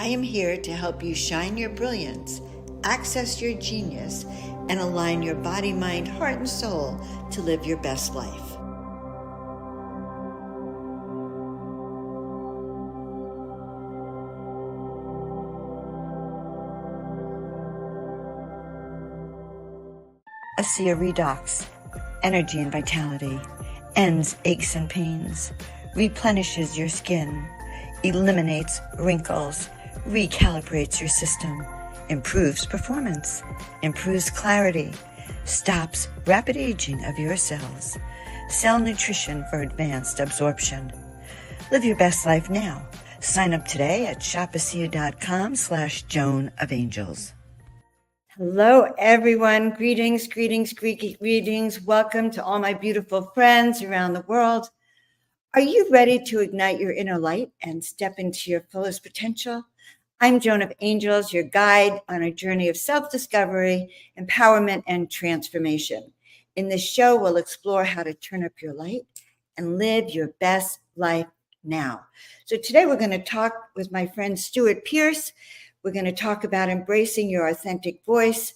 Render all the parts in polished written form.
I am here to help you shine your brilliance, access your genius, and align your body, mind, heart, and soul to live your best life. Acia Redox, energy and vitality, ends aches and pains, replenishes your skin, eliminates wrinkles, recalibrates your system, improves performance, improves clarity, stops rapid aging of your cells, cell nutrition for advanced absorption. Live your best life now. Sign up today at shopacia.com/Joan of Angels. Hello, everyone. Greetings. Welcome to all my beautiful friends around the world. Are you ready to ignite your inner light and step into your fullest potential? I'm Joan of Angels, your guide on a journey of self-discovery, empowerment, and transformation. In this show, we'll explore how to turn up your light and live your best life now. So today we're going to talk with my friend Stewart Pearce. We're going to talk about embracing your authentic voice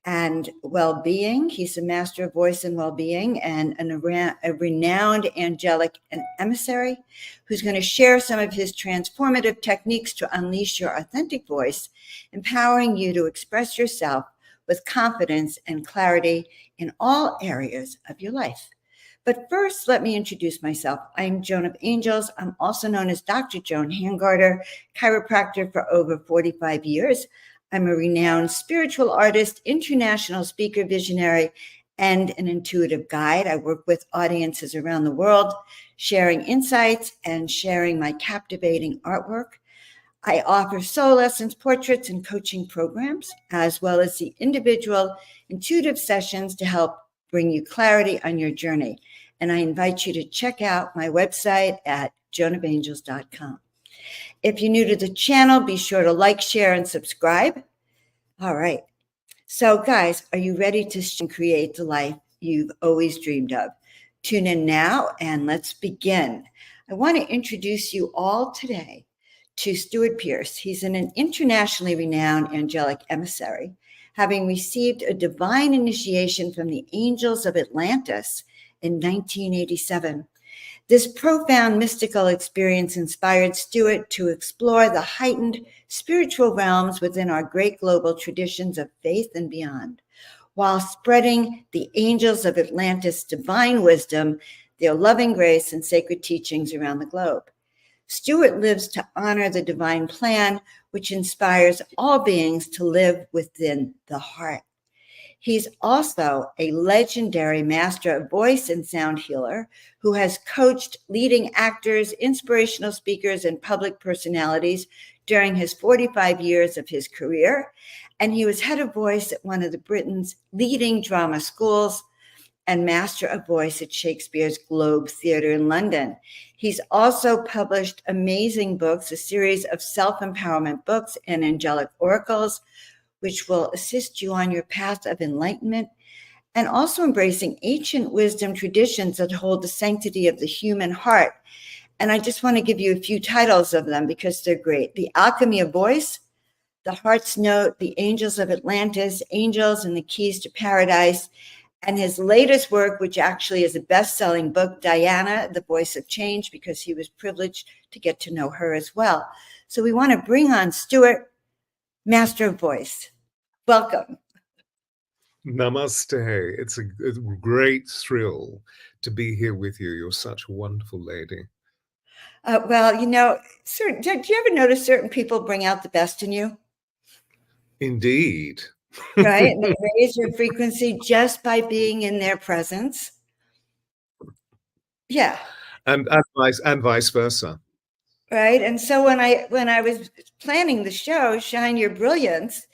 and well-being. He's a master of voice and well-being and a renowned angelic emissary who's going to share some of his transformative techniques to unleash your authentic voice, empowering you to express yourself with confidence and clarity in all areas of your life. But first, let me introduce myself. I'm Joan of Angels. I'm also known as Dr. Joan Hangarter, chiropractor for over 45 years. I'm a renowned spiritual artist, international speaker, visionary, and an intuitive guide. I work with audiences around the world, sharing insights and sharing my captivating artwork. I offer soul lessons, portraits, and coaching programs, as well as the individual intuitive sessions to help bring you clarity on your journey. And I invite you to check out my website at joanofangels.com. If you're new to the channel, be sure to like, share, and subscribe. All right. So guys, are you ready to create the life you've always dreamed of? Tune in now and let's begin. I want to introduce you all today to Stewart Pearce. He's an internationally renowned angelic emissary, having received a divine initiation from the Angels of Atlantis in 1987. This profound mystical experience inspired Stewart to explore the heightened spiritual realms within our great global traditions of faith and beyond, while spreading the Angels of Atlantis' divine wisdom, their loving grace, and sacred teachings around the globe. Stewart lives to honor the divine plan, which inspires all beings to live within the heart. He's also a legendary master of voice and sound healer who has coached leading actors, inspirational speakers, and public personalities during his 45 years of his career. And he was head of voice at one of the Britain's leading drama schools and master of voice at Shakespeare's Globe Theatre in London. He's also published amazing books, a series of self-empowerment books and angelic oracles, which will assist you on your path of enlightenment, and also embracing ancient wisdom traditions that hold the sanctity of the human heart. And I just want to give you a few titles of them because they're great. The Alchemy of Voice, The Heart's Note, The Angels of Atlantis, Angels and the Keys to Paradise, and his latest work, which actually is a best-selling book, Diana, The Voice of Change, because he was privileged to get to know her as well. So we want to bring on Stewart, Master of Voice. Welcome. Namaste. It's a great thrill to be here with you. You're such a wonderful lady. Well, you know, do you ever notice certain people bring out the best in you? Indeed. Right? And they raise your frequency just by being in their presence. Yeah. And vice versa. Right. And so when I was planning the show, Shine Your Brilliance,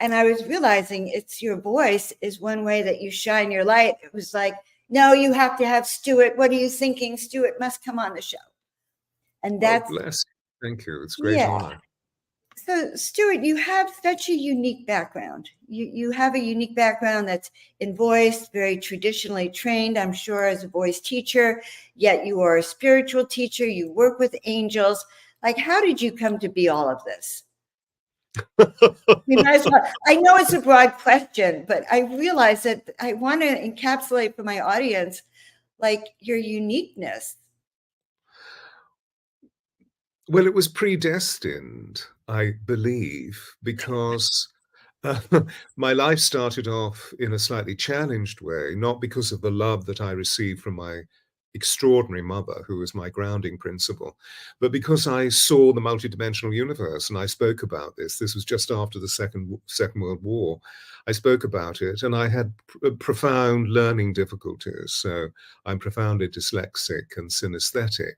and I was realizing it's your voice is one way that you shine your light. It was like, no, you have to have Stewart. What are you thinking? Stewart must come on the show. And that's bless you. Thank you. It's a great honor. So, Stewart, you have such a unique background. You have a unique background that's in voice, very traditionally trained, I'm sure, as a voice teacher, yet you are a spiritual teacher. You work with angels. Like, how did you come to be all of this? We might as well. I know it's a broad question, but I realize that I want to encapsulate for my audience, like your uniqueness. Well, it was predestined, I believe, because uh, my life started off in a slightly challenged way, not because of the love that I received from my extraordinary mother, who was my grounding principle, but because I saw the multidimensional universe, and I spoke about this. This was just after the Second World War. I spoke about it, and I had profound learning difficulties. So I'm profoundly dyslexic and synesthetic.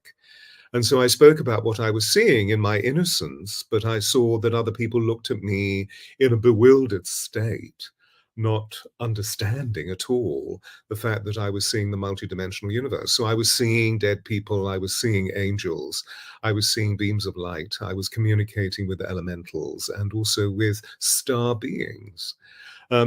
And so I spoke about what I was seeing in my innocence, but I saw that other people looked at me in a bewildered state, not understanding at all the fact that I was seeing the multidimensional universe. So I was seeing dead people, I was seeing angels, I was seeing beams of light, I was communicating with elementals and also with star beings.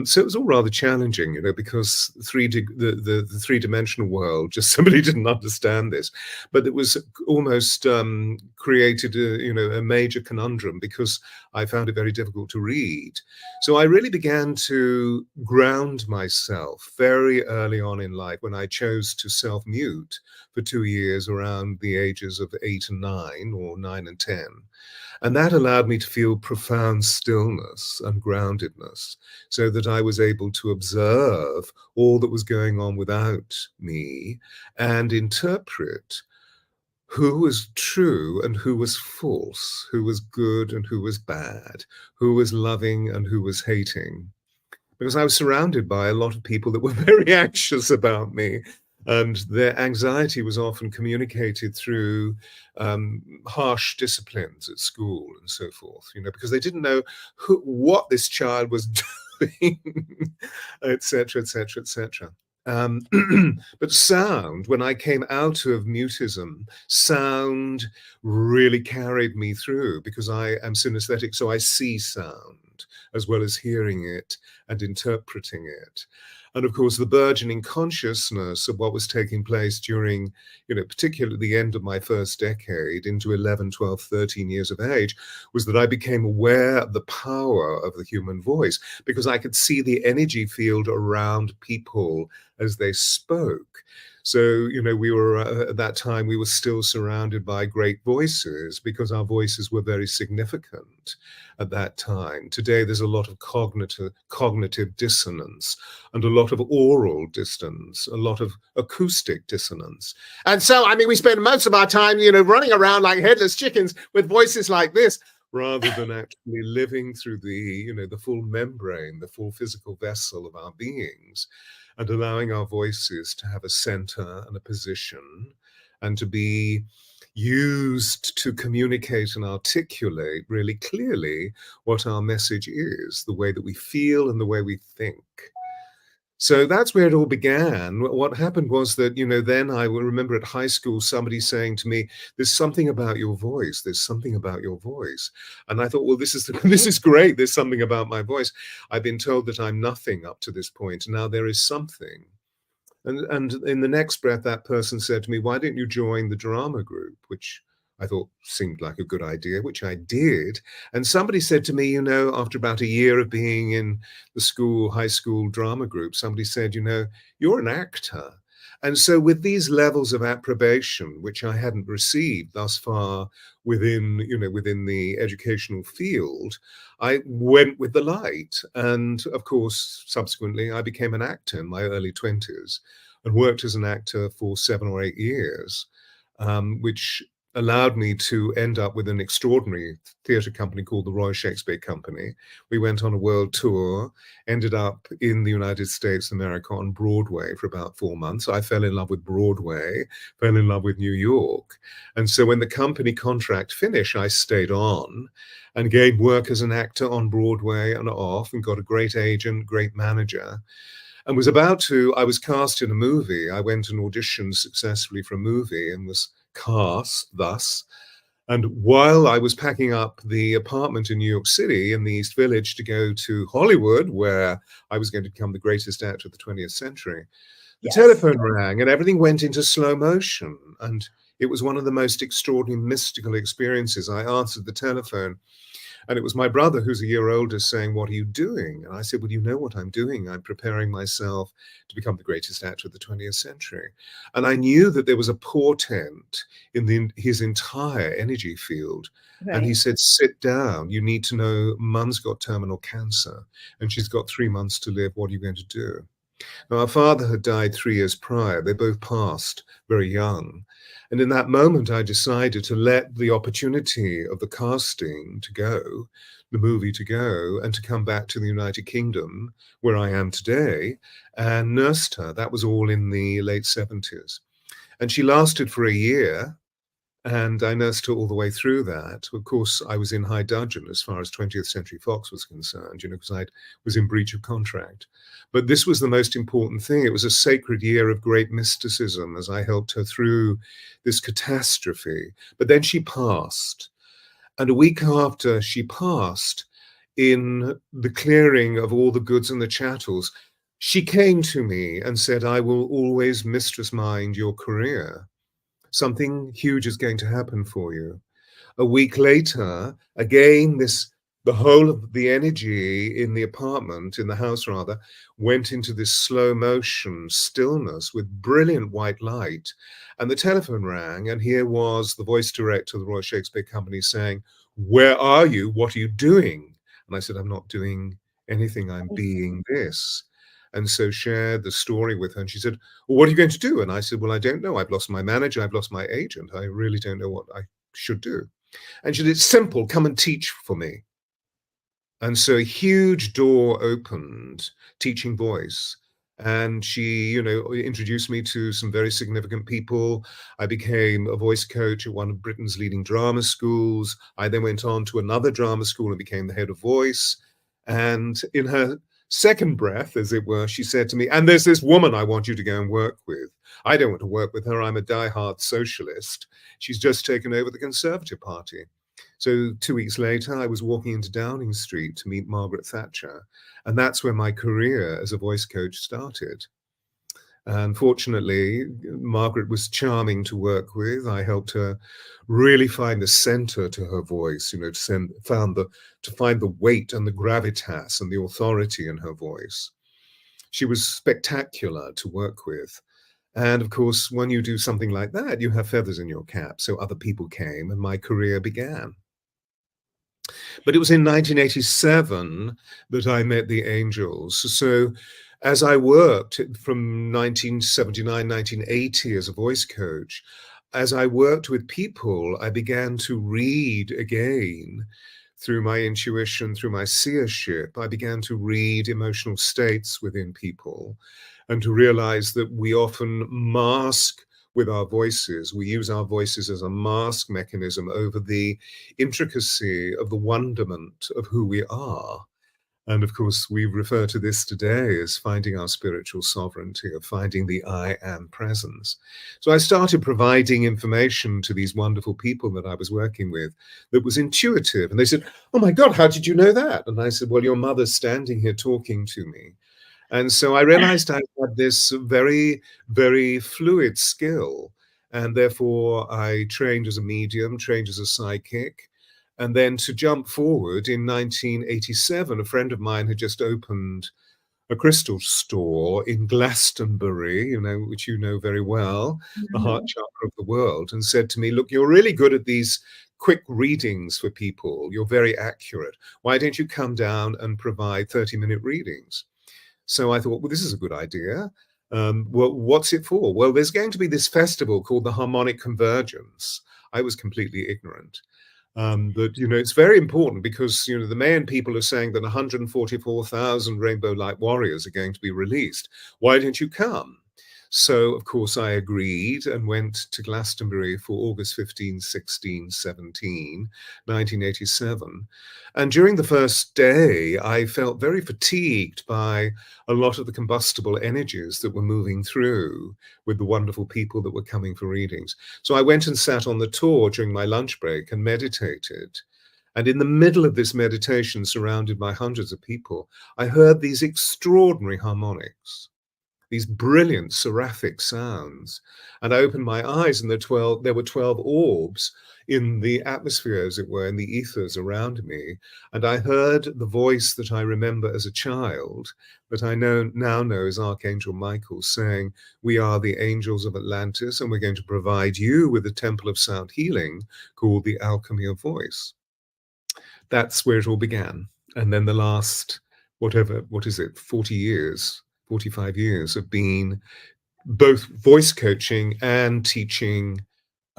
So it was all rather challenging, because the three-dimensional world just simply didn't understand this. But it was almost created a major conundrum because I found it very difficult to read. So I really began to ground myself very early on in life when I chose to self-mute for 2 years around the ages of 8 and 9 or 9 and 10. And that allowed me to feel profound stillness and groundedness so that I was able to observe all that was going on without me and interpret who was true and who was false, who was good and who was bad, who was loving and who was hating. Because I was surrounded by a lot of people that were very anxious about me, and their anxiety was often communicated through harsh disciplines at school and so forth, because they didn't know what this child was doing, etc., etc., etc. But sound, when I came out of mutism, sound really carried me through because I am synesthetic, so I see sound as well as hearing it and interpreting it. And of course, the burgeoning consciousness of what was taking place during, particularly the end of my first decade into 11, 12, 13 years of age, was that I became aware of the power of the human voice because I could see the energy field around people as they spoke. So, we were at that time, we were still surrounded by great voices because our voices were very significant at that time. Today, there's a lot of cognitive dissonance and a lot of aural dissonance, a lot of acoustic dissonance. And so, we spend most of our time, running around like headless chickens with voices like this, rather than actually living through the full membrane, the full physical vessel of our beings, and allowing our voices to have a center and a position and to be used to communicate and articulate really clearly what our message is, the way that we feel and the way we think. So that's where it all began. What happened was that, then I will remember at high school, somebody saying to me, there's something about your voice. There's something about your voice. And I thought, well, this is great. There's something about my voice. I've been told that I'm nothing up to this point. Now there is something. And in the next breath, that person said to me, why don't you join the drama group, which I thought seemed like a good idea, which I did. And somebody said to me, after about a year of being in the high school drama group, somebody said, you're an actor. And so with these levels of approbation, which I hadn't received thus far within the educational field, I went with the light. And of course, subsequently, I became an actor in my early 20s and worked as an actor for 7 or 8 years, which allowed me to end up with an extraordinary theatre company called the Royal Shakespeare Company. We went on a world tour, ended up in the United States, America, on Broadway for about 4 months. I fell in love with Broadway, fell in love with New York. And so when the company contract finished, I stayed on and gained work as an actor on Broadway and off, and got a great agent, great manager. And I was cast in a movie. I went and auditioned successfully for a movie and was cast thus. And while I was packing up the apartment in New York City in the East Village to go to Hollywood, where I was going to become the greatest actor of the 20th century, the telephone rang and everything went into slow motion. And It was one of the most extraordinary mystical experiences. I answered the telephone, and it was my brother, who's a year older, saying, "What are you doing?" And I said, "Well, you know what I'm doing. I'm preparing myself to become the greatest actor of the 20th century." And I knew that there was a portent in his entire energy field. And he Right. said, "Sit down. You need to know Mum's got terminal cancer and she's got 3 months to live. What are you going to do?" Now, our father had died 3 years prior. They both passed very young. And in that moment, I decided to let the opportunity of the casting to go, the movie to go, and to come back to the United Kingdom, where I am today, and nursed her. That was all in the late 70s. And she lasted for a year. And I nursed her all the way through that. Of course, I was in high dudgeon as far as 20th Century Fox was concerned, because I was in breach of contract. But this was the most important thing. It was a sacred year of great mysticism as I helped her through this catastrophe. But then she passed. And a week after she passed, in the clearing of all the goods and the chattels, she came to me and said, "I will always mistress mind your career. Something huge is going to happen for you." A week later, again, the whole of the energy in the apartment, in the house rather, went into this slow motion stillness with brilliant white light. And the telephone rang, and here was the voice director of the Royal Shakespeare Company saying, "Where are you? What are you doing?" And I said, "I'm not doing anything. I'm being this." And so shared the story with her. And she said, "Well, what are you going to do?" And I said, "Well, I don't know. I've lost my manager. I've lost my agent. I really don't know what I should do." And she said, "It's simple. Come and teach for me." And so a huge door opened, teaching voice. And she, introduced me to some very significant people. I became a voice coach at one of Britain's leading drama schools. I then went on to another drama school and became the head of voice. And in her second breath, as it were, she said to me, "And there's this woman I want you to go and work with." I don't want to work with her. I'm a diehard socialist. She's just taken over the Conservative Party. So 2 weeks later, I was walking into Downing Street to meet Margaret Thatcher. And that's where my career as a voice coach started. Unfortunately, Margaret was charming to work with. I helped her really find the center to her voice, to find the weight and the gravitas and the authority in her voice. She was spectacular to work with. And of course, when you do something like that, you have feathers in your cap. So other people came and my career began. But it was in 1987 that I met the Angels. So as I worked from 1979, 1980 as a voice coach, as I worked with people, I began to read again through my intuition, through my seership. I began to read emotional states within people and to realize that we often mask with our voices. We use our voices as a mask mechanism over the intricacy of the wonderment of who we are. And of course, we refer to this today as finding our spiritual sovereignty, of finding the I am presence. So I started providing information to these wonderful people that I was working with that was intuitive. And they said, "Oh my God, how did you know that?" And I said, "Well, your mother's standing here talking to me." And so I realized I had this very, very fluid skill. And therefore, I trained as a medium, trained as a psychic. And then to jump forward, in 1987, a friend of mine had just opened a crystal store in Glastonbury, which you know very well, the heart Mhm. chakra of the world, and said to me, "Look, you're really good at these quick readings for people. You're very accurate. Why don't you come down and provide 30-minute readings?" So I thought, well, this is a good idea. Well, what's it for? Well, there's going to be this festival called the Harmonic Convergence. I was completely ignorant. But, it's very important because, the Mayan people are saying that 144,000 Rainbow Light Warriors are going to be released. Why don't you come? So, of course, I agreed and went to Glastonbury for August 15, 16, 17, 1987. And during the first day, I felt very fatigued by a lot of the combustible energies that were moving through with the wonderful people that were coming for readings. So I went and sat on the tour during my lunch break and meditated. And in the middle of this meditation, surrounded by hundreds of people, I heard these extraordinary harmonics. these brilliant seraphic sounds. And I opened my eyes, and there were 12 orbs in the atmosphere, as it were, in the ethers around me. And I heard the voice that I remember as a child, that I now know as Archangel Michael, saying, "We are the Angels of Atlantis, and we're going to provide you with a temple of sound healing called the Alchemy of Voice." That's where it all began. And then the last, what is it, 40 years, 45 years have been both voice coaching and teaching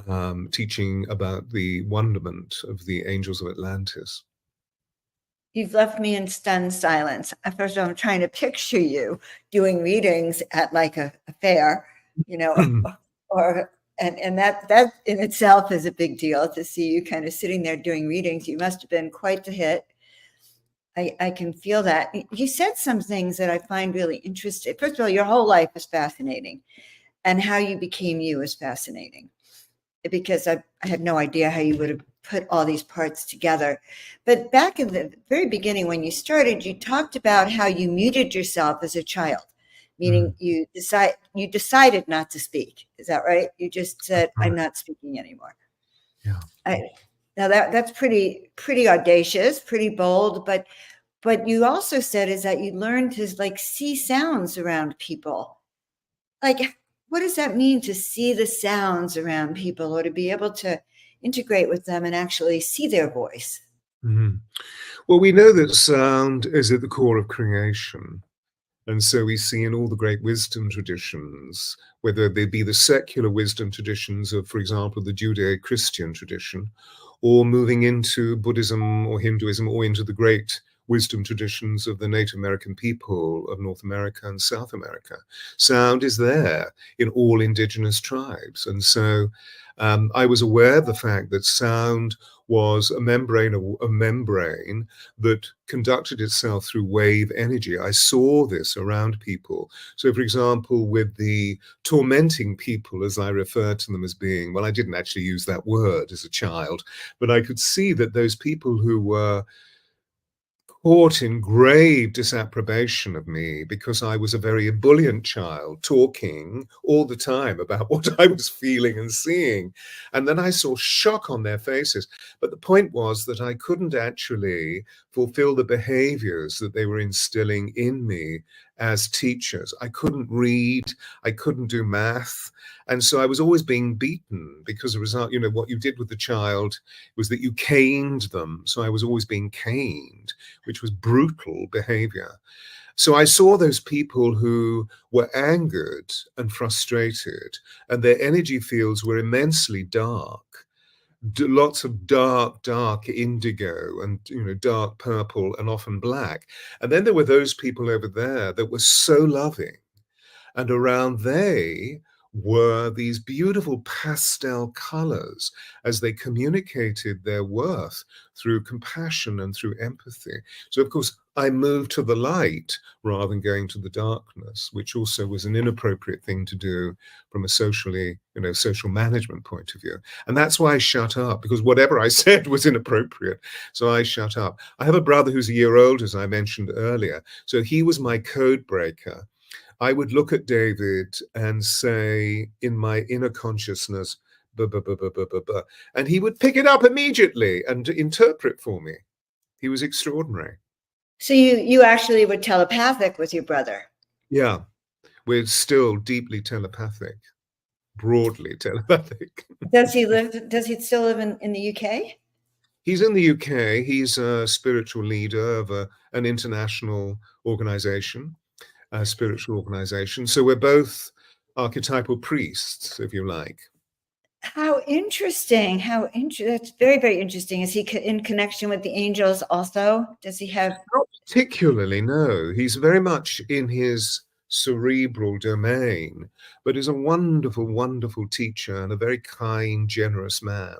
about the wonderment of the Angels of Atlantis. You've left me in stunned silence. First of all, I'm trying to picture you doing readings at like a fair, and that in itself is a big deal, to see you kind of sitting there doing readings. You must have been quite the hit. I can feel that. You said some things that I find really interesting. First of all, your whole life is fascinating, and how you became you is fascinating, because I had no idea how you would have put all these parts together. But back in the very beginning, when you started, you talked about how you muted yourself as a child, meaning you decided not to speak. Is that right? You just said, "I'm not speaking anymore." Yeah. Now that's pretty audacious, pretty bold, but you also said is that you learned to like see sounds around people. Like, what does that mean, to see the sounds around people, or to be able to integrate with them and actually see their voice? Well, we know that sound is at the core of creation. And so we see in all the great wisdom traditions, whether they be the secular wisdom traditions of, for example, the Judeo-Christian tradition, or moving into Buddhism or Hinduism, or into the great wisdom traditions of the Native American people of North America and South America. Sound is there in all indigenous tribes. And so I was aware of the fact that sound was a membrane that conducted itself through wave energy. I saw this around people. So, for example, with the tormenting people, as I refer to them as being, well, I didn't actually use that word as a child, but I could see that those people who were caught in grave disapprobation of me because I was a very ebullient child, talking all the time about what I was feeling and seeing. And then I saw shock on their faces. But the point was that I couldn't actually fulfill the behaviors that they were instilling in me as teachers. I couldn't read, I couldn't do math. And so I was always being beaten, because the result, what you did with the child was that you caned them. So I was always being caned, which was brutal behavior. So I saw those people who were angered and frustrated, and their energy fields were immensely dark. Lots of dark indigo, and dark purple, and often black. And then there were those people over there that were so loving, and around they were these beautiful pastel colors as they communicated their worth through compassion and through empathy. So, of course, I moved to the light rather than going to the darkness, which also was an inappropriate thing to do from a social management point of view. And that's why I shut up, because whatever I said was inappropriate. So I shut up. I have a brother who's a year old, as I mentioned earlier. So he was my code breaker. I would look at David and say, in my inner consciousness, "Buh, buh, buh, buh, buh, buh, buh," and he would pick it up immediately and interpret for me. He was extraordinary. So you actually were telepathic with your brother. Yeah, we're still deeply telepathic, broadly telepathic. Does he still live in the UK? He's in the UK. He's a spiritual leader of an international organization. Spiritual organization. So we're both archetypal priests, if you like. How interesting. That's very, very interesting. Is he in connection with the angels also? Does he have? Not particularly, no. He's very much in his cerebral domain, but is a wonderful, wonderful teacher and a very kind, generous man.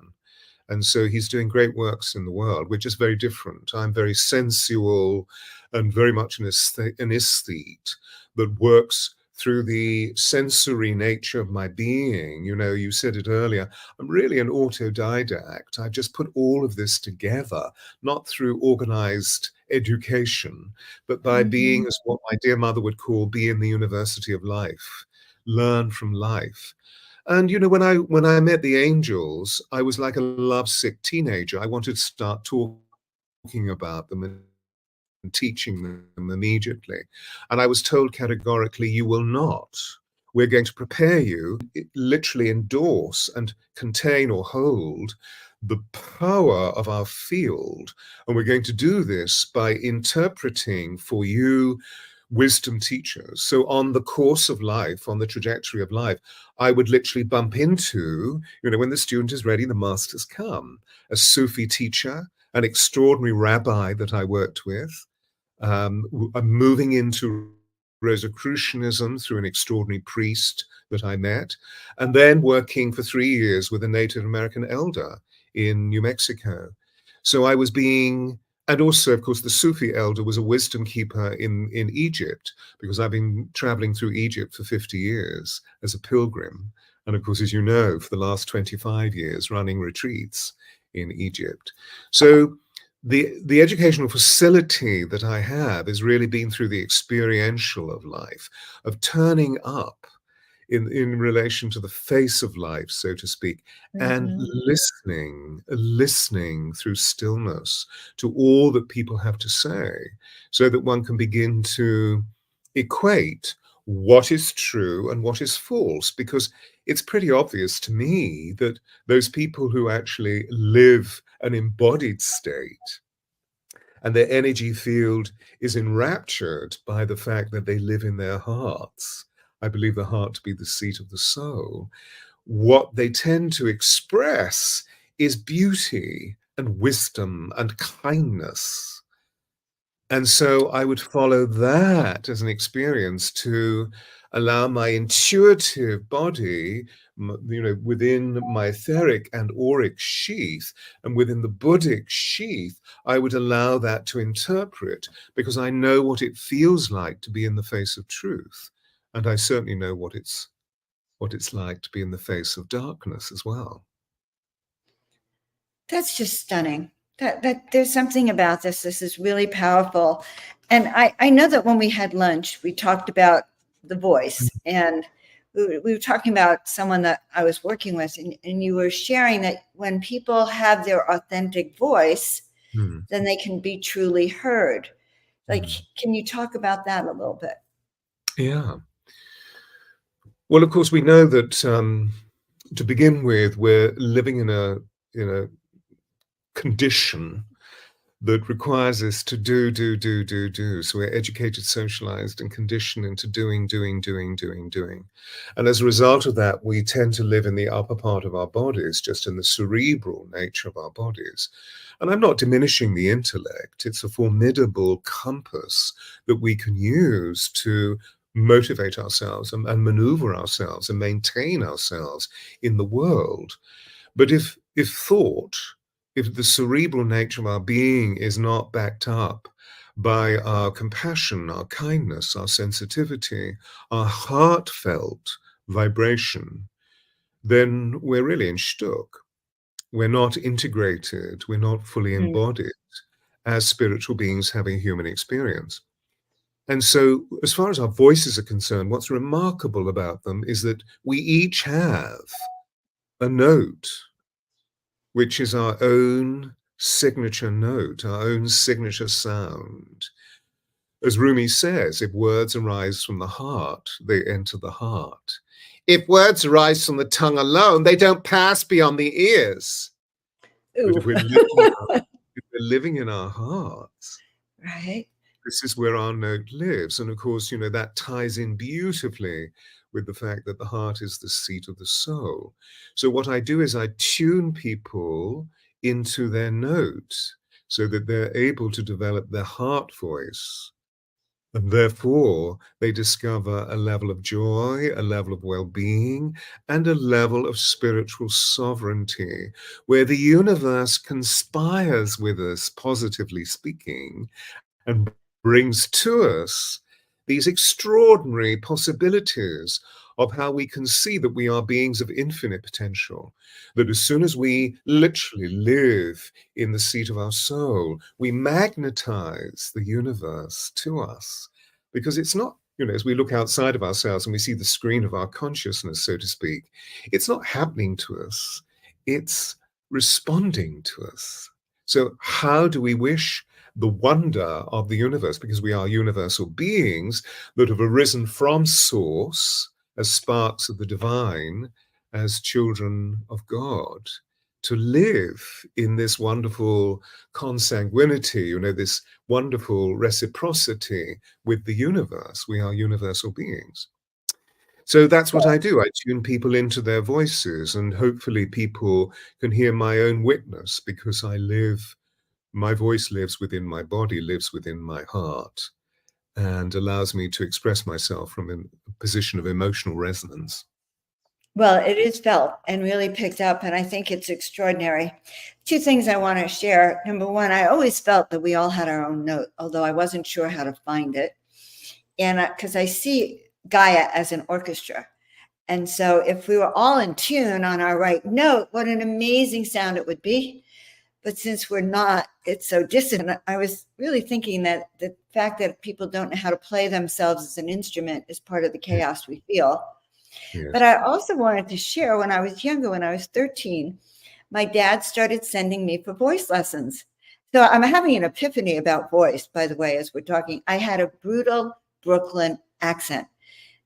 And so he's doing great works in the world. We're just very different. I'm very sensual and very much an aesthete that works through the sensory nature of my being. You know, you said it earlier, I'm really an autodidact. I just put all of this together, not through organized education, but by being, as what my dear mother would call, be in the university of life, learn from life. And you know, when I met the angels, I was like a lovesick teenager. I wanted to start talking about them and teaching them immediately. And I was told categorically, you will not. We're going to prepare you, literally endorse and contain or hold the power of our field. And we're going to do this by interpreting for you wisdom teachers. So on the course of life, on the trajectory of life, I would literally bump into, you know, when the student is ready, the masters come. A Sufi teacher, an extraordinary rabbi that I worked with, I'm moving into Rosicrucianism through an extraordinary priest that I met, and then working for 3 years with a Native American elder in New Mexico. So I was being, and also, of course, the Sufi elder was a wisdom keeper in Egypt, because I've been traveling through Egypt for 50 years as a pilgrim. And of course, as you know, for the last 25 years, running retreats in Egypt. So the educational facility that I have is really been through the experiential of life, of turning up in relation to the face of life, so to speak, and listening through stillness to all that people have to say, so that one can begin to equate what is true and what is false, because it's pretty obvious to me that those people who actually live an embodied state and their energy field is enraptured by the fact that they live in their hearts. I believe the heart to be the seat of the soul. What they tend to express is beauty and wisdom and kindness. And so I would follow that as an experience to allow my intuitive body, you know, within my etheric and auric sheath and within the Buddhic sheath, I would allow that to interpret, because I know what it feels like to be in the face of truth. And I certainly know what it's like to be in the face of darkness as well. That's just stunning. That there's something about this. This is really powerful. And I know that when we had lunch, we talked about the voice, and we were talking about someone that I was working with, and you were sharing that when people have their authentic voice, Mm. then they can be truly heard. Like, Mm. can you talk about that a little bit? Yeah. Well, of course, we know that to begin with, we're living in a condition that requires us to do. So we're educated, socialized, and conditioned into doing. And as a result of that, we tend to live in the upper part of our bodies, just in the cerebral nature of our bodies. And I'm not diminishing the intellect. It's a formidable compass that we can use to motivate ourselves and maneuver ourselves and maintain ourselves in the world. But if thought, if the cerebral nature of our being is not backed up by our compassion, our kindness, our sensitivity, our heartfelt vibration, then we're really in shtuk. We're not integrated, we're not fully Mm. embodied as spiritual beings having a human experience. And so, as far as our voices are concerned, what's remarkable about them is that we each have a note, which is our own signature note, our own signature sound. As Rumi says, if words arise from the heart, they enter the heart. If words arise from the tongue alone, they don't pass beyond the ears. But Ooh. if we're living in our hearts, Right. this is where our note lives. And of course, you know, that ties in beautifully with the fact that the heart is the seat of the soul. So what I do is I tune people into their note so that they're able to develop their heart voice. And therefore, they discover a level of joy, a level of well-being, and a level of spiritual sovereignty, where the universe conspires with us, positively speaking, and brings to us these extraordinary possibilities of how we can see that we are beings of infinite potential, that as soon as we literally live in the seat of our soul, we magnetize the universe to us. Because it's not, as we look outside of ourselves and we see the screen of our consciousness, so to speak, it's not happening to us, it's responding to us. So how do we wish the wonder of the universe, because we are universal beings that have arisen from source as sparks of the divine, as children of God, to live in this wonderful consanguinity, this wonderful reciprocity with the universe? We are universal beings. So that's what I do. I tune people into their voices, and hopefully people can hear my own witness, because my voice lives within my body, lives within my heart, and allows me to express myself from a position of emotional resonance. Well, it is felt and really picked up, and I think it's extraordinary. Two things I want to share. Number one, I always felt that we all had our own note, although I wasn't sure how to find it. And because I see Gaia as an orchestra. And so if we were all in tune on our right note, what an amazing sound it would be. But since we're not, it's so distant. I was really thinking that the fact that people don't know how to play themselves as an instrument is part of the chaos we feel. Yes. But I also wanted to share, when I was younger, when I was 13, my dad started sending me for voice lessons. So I'm having an epiphany about voice, by the way, as we're talking. I had a brutal Brooklyn accent.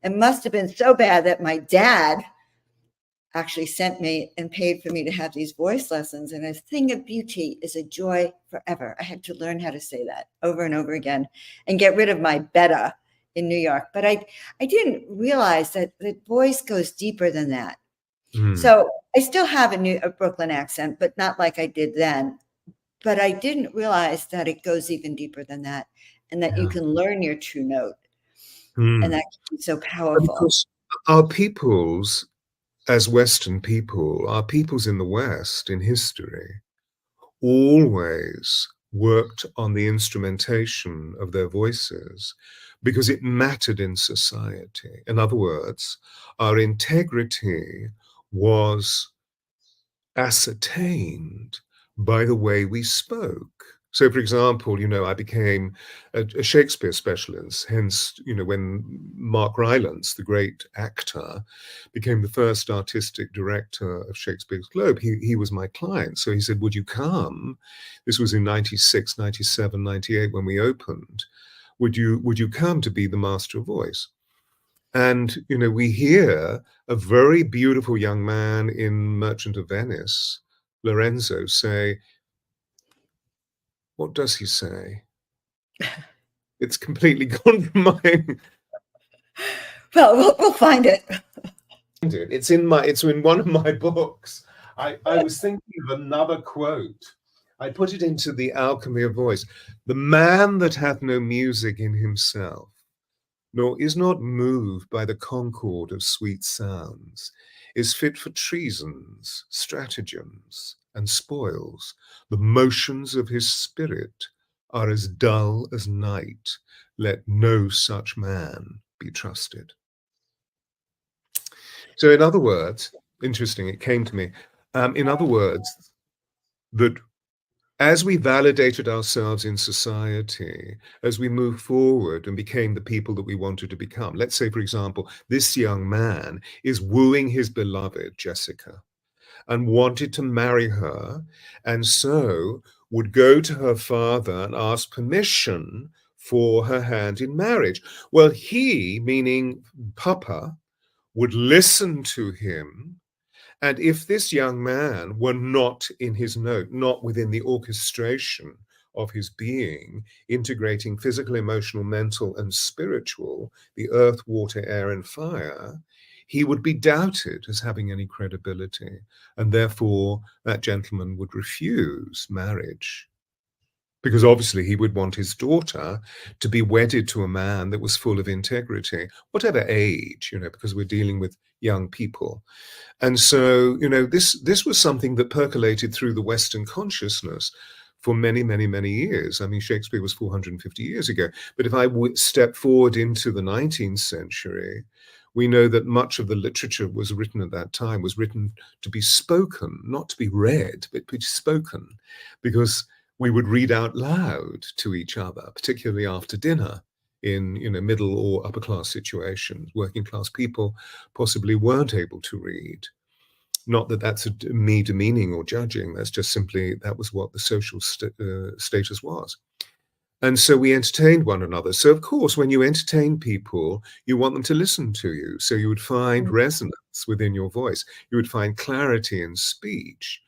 It must have been so bad that my dad actually sent me and paid for me to have these voice lessons. And a thing of beauty is a joy forever. I had to learn how to say that over and over again and get rid of my beta in New York. But I didn't realize that the voice goes deeper than that. So I still have a Brooklyn accent, but not like I did then. But I didn't realize that it goes even deeper than that, and that you can learn your true note. And that can be so powerful. Because our peoples, as Western people, our peoples in the West, in history, always worked on the instrumentation of their voices because it mattered in society. In other words, our integrity was ascertained by the way we spoke. So, for example, I became a Shakespeare specialist, hence, when Mark Rylance, the great actor, became the first artistic director of Shakespeare's Globe, he was my client. So he said, would you come? This was in 96, 97, 98 when we opened. Would you come to be the master of voice? And, we hear a very beautiful young man in Merchant of Venice, Lorenzo, say, what does he say? It's completely gone from my... Well, we'll find it. It's in one of my books. I was thinking of another quote. I put it into The Alchemy of Voice. The man that hath no music in himself, nor is not moved by the concord of sweet sounds, is fit for treasons, stratagems, and spoils. The motions of his spirit are as dull as night. Let no such man be trusted. So in other words, interesting, it came to me. In other words, that as we validated ourselves in society, as we moved forward and became the people that we wanted to become, let's say, for example, this young man is wooing his beloved, Jessica, and wanted to marry her, and so would go to her father and ask permission for her hand in marriage. Well, he, meaning Papa, would listen to him. And if this young man were not in his note, not within the orchestration of his being, integrating physical, emotional, mental, and spiritual, the earth, water, air, and fire, he would be doubted as having any credibility. And therefore, that gentleman would refuse marriage. Because obviously he would want his daughter to be wedded to a man that was full of integrity, whatever age, because we're dealing with young people. And so, this was something that percolated through the Western consciousness for many, many, many years. I mean, Shakespeare was 450 years ago. But if I step forward into the 19th century, we know that much of the literature was written at that time was written to be spoken, not to be read, but to be spoken, because we would read out loud to each other, particularly after dinner in middle or upper class situations. Working class people possibly weren't able to read. Not that that's me demeaning or judging, that's just simply that was what the social status was. And so we entertained one another. So, of course, when you entertain people, you want them to listen to you. So you would find resonance within your voice. You would find clarity in speech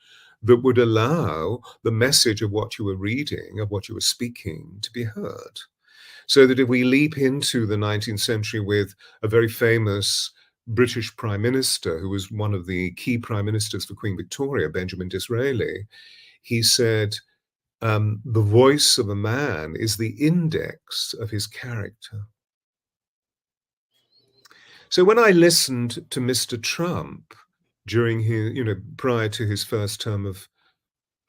that would allow the message of what you were reading, of what you were speaking, to be heard. So that if we leap into the 19th century with a very famous British Prime Minister, who was one of the key Prime Ministers for Queen Victoria, Benjamin Disraeli, he said, the voice of a man is the index of his character. So when I listened to Mr. Trump during his, prior to his first term of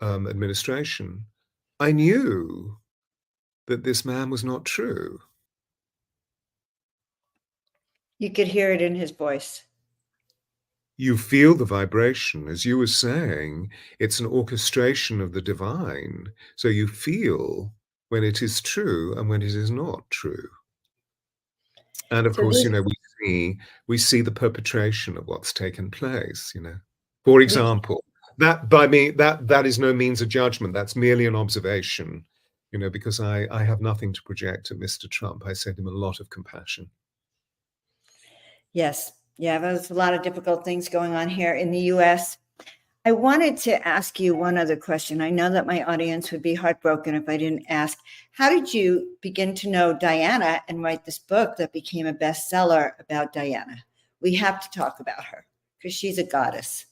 administration, I knew that this man was not true. You could hear it in his voice. You feel the vibration. As you were saying, it's an orchestration of the divine. So you feel when it is true and when it is not true. And of course, we see the perpetration of what's taken place, For example, that is no means a judgment. That's merely an observation, because I have nothing to project at Mr. Trump. I send him a lot of compassion. Yes. Yeah, there's a lot of difficult things going on here in the US. I wanted to ask you one other question. I know that my audience would be heartbroken if I didn't ask. How did you begin to know Diana and write this book that became a bestseller about Diana? We have to talk about her because she's a goddess.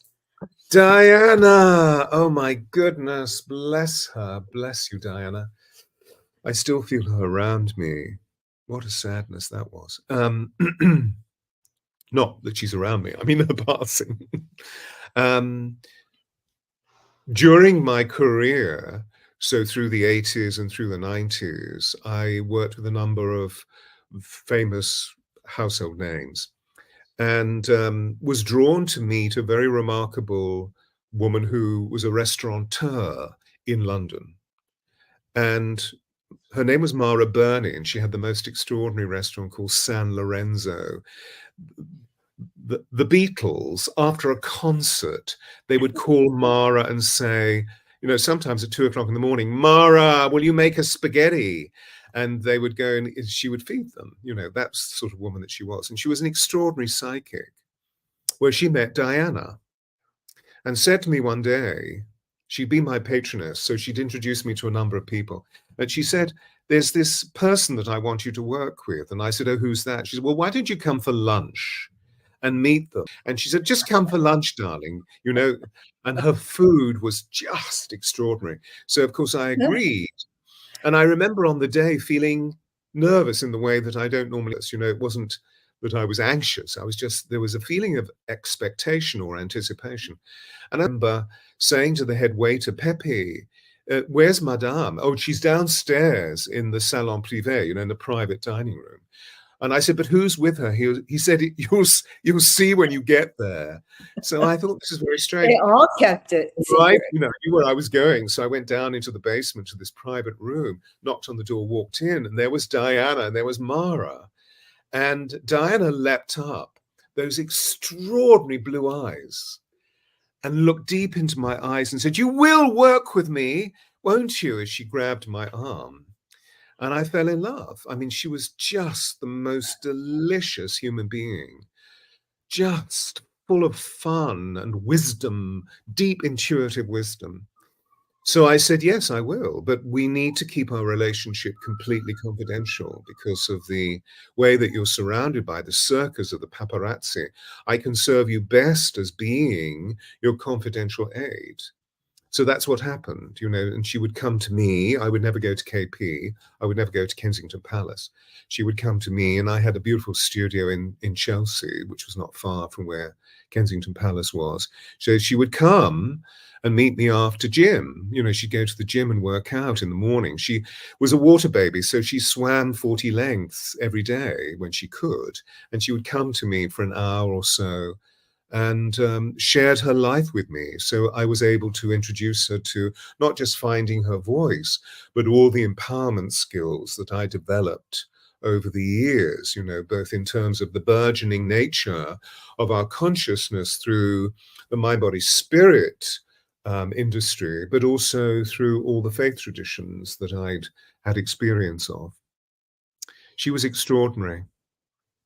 Diana! Oh my goodness, bless her. Bless you, Diana. I still feel her around me. What a sadness that was. Not that she's around me, I mean her passing. During my career, so through the 80s and through the 90s, I worked with a number of famous household names and was drawn to meet a very remarkable woman who was a restaurateur in London. And her name was Mara Burney, and she had the most extraordinary restaurant called San Lorenzo. The Beatles, after a concert, they would call Mara and say, sometimes at 2:00 in the morning, Mara, will you make us spaghetti? And they would go and she would feed them. That's the sort of woman that she was. And she was an extraordinary psychic, where she met Diana and said to me one day, she'd be my patroness, so she'd introduce me to a number of people. And she said, there's this person that I want you to work with. And I said, oh, who's that? She said, well, why don't you come for lunch and meet them? And she said, just come for lunch, darling, and her food was just extraordinary. So, of course, I agreed. And I remember on the day feeling nervous in the way that I don't normally, it wasn't that I was anxious. There was a feeling of expectation or anticipation. And I remember saying to the head waiter, Pepe, where's Madame? Oh, she's downstairs in the salon privé, in the private dining room. And I said, but who's with her? He said, you'll see when you get there. So I thought, this is very strange. They all kept it right. You knew where I was going. So I went down into the basement to this private room, knocked on the door, walked in, and there was Diana and there was Mara. And Diana leapt up, those extraordinary blue eyes, and looked deep into my eyes and said, you will work with me, won't you? As she grabbed my arm. And I fell in love. I mean, she was just the most delicious human being, just full of fun and wisdom, deep intuitive wisdom. So I said, yes, I will, but we need to keep our relationship completely confidential because of the way that you're surrounded by the circus of the paparazzi. I can serve you best as being your confidential aide. So that's what happened, and she would come to me. I would never go to KP. I would never go to Kensington Palace. She would come to me, and I had a beautiful studio in Chelsea, which was not far from where Kensington Palace was. So she would come and meet me after gym. She'd go to the gym and work out in the morning. She was a water baby, so she swam 40 lengths every day when she could. And she would come to me for an hour or so and shared her life with me. So I was able to introduce her to not just finding her voice, but all the empowerment skills that I developed over the years, both in terms of the burgeoning nature of our consciousness through the mind, body, spirit industry, but also through all the faith traditions that I'd had experience of. She was extraordinary.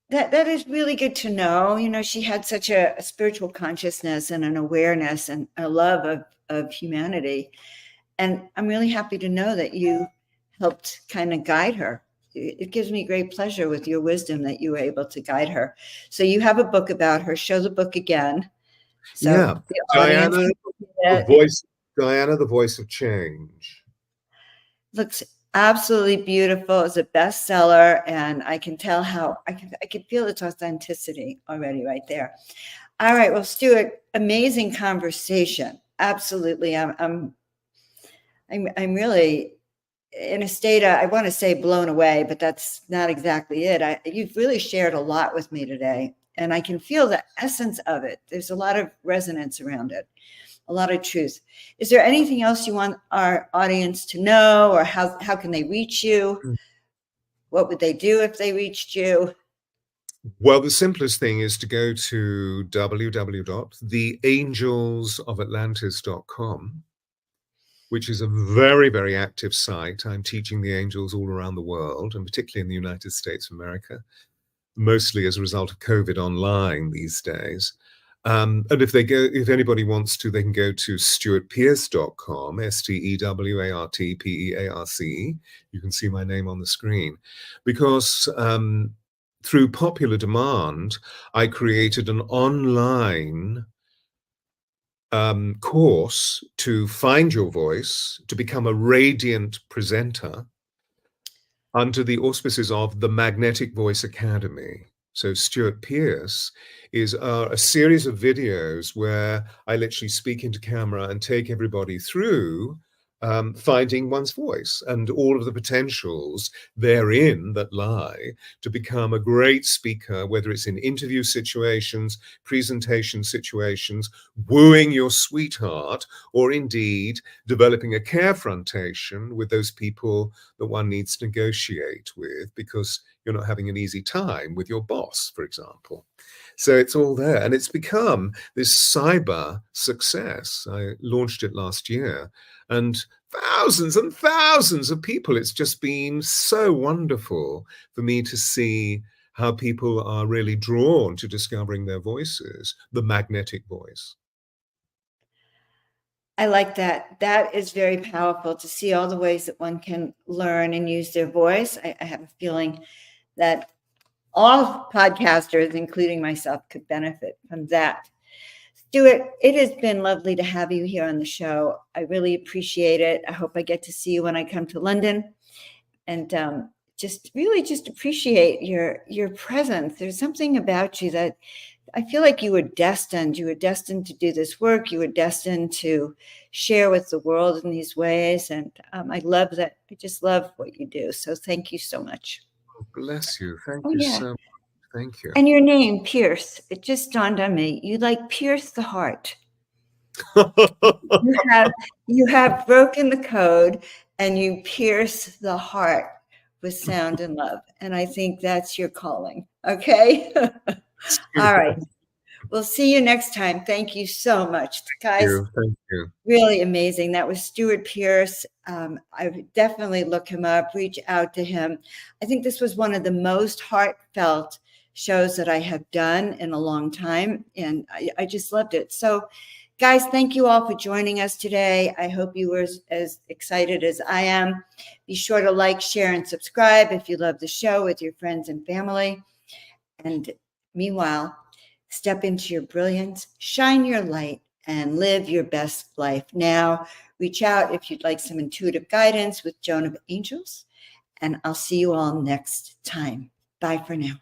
That is really good to know. She had such a spiritual consciousness and an awareness and a love of humanity. And I'm really happy to know that you helped kind of guide her. It gives me great pleasure with your wisdom that you were able to guide her. So you have a book about her. Show the book again. So Yeah, the audience Diana, the voice, Diana, the voice of change. Looks absolutely beautiful. It's a bestseller, and I can tell how I can feel its authenticity already right there. All right, well, Stewart, amazing conversation. Absolutely, I'm really in a state of, I want to say blown away, but that's not exactly it. You've really shared a lot with me today, and I can feel the essence of it. There's a lot of resonance around it, a lot of truth. Is there anything else you want our audience to know, or how can they reach you? What would they do if they reached you? Well, the simplest thing is to go to www.theangelsofatlantis.com, which is a very, very active site. I'm teaching the angels all around the world, and particularly in the United States of America, mostly as a result of COVID online these days. And if anybody wants to, they can go to stewartpearce.com, STEWARTPEARCE. You can see my name on the screen, because through popular demand, I created an online course to find your voice, to become a radiant presenter under the auspices of the Magnetic Voice Academy. So Stewart Pearce is a series of videos where I literally speak into camera and take everybody through finding one's voice and all of the potentials therein that lie to become a great speaker, whether it's in interview situations, presentation situations, wooing your sweetheart, or indeed developing a carefrontation with those people that one needs to negotiate with because you're not having an easy time with your boss, for example. So it's all there. And it's become this cyber success. I launched it last year, and thousands of people. It's just been so wonderful for me to see how people are really drawn to discovering their voices, the magnetic voice. I like that. That is very powerful to see all the ways that one can learn and use their voice. I have a feeling that all podcasters, including myself, could benefit from that. Stewart, it has been lovely to have you here on the show. I really appreciate it. I hope I get to see you when I come to London, and just appreciate your presence. There's something about you that I feel like you were destined. You were destined to do this work. You were destined to share with the world in these ways. And I love that. I just love what you do. So thank you so much. Oh, bless you. Thank Oh, you yeah. so much. Thank you. And your name, Pearce, it just dawned on me. You like pierce the heart. You have broken the code and you pierce the heart with sound and love. And I think that's your calling. Okay. All right. We'll see you next time. Thank you so much, guys. Thank you. Really amazing. That was Stewart Pearce. I would definitely look him up, reach out to him. I think this was one of the most heartfelt shows that I have done in a long time, and I just loved it. So, guys, thank you all for joining us today. I hope you were as excited as I am. Be sure to like, share, and subscribe if you love the show with your friends and family. And meanwhile, step into your brilliance, shine your light, and live your best life now. Reach out if you'd like some intuitive guidance with Joan of Angels, and I'll see you all next time. Bye for now.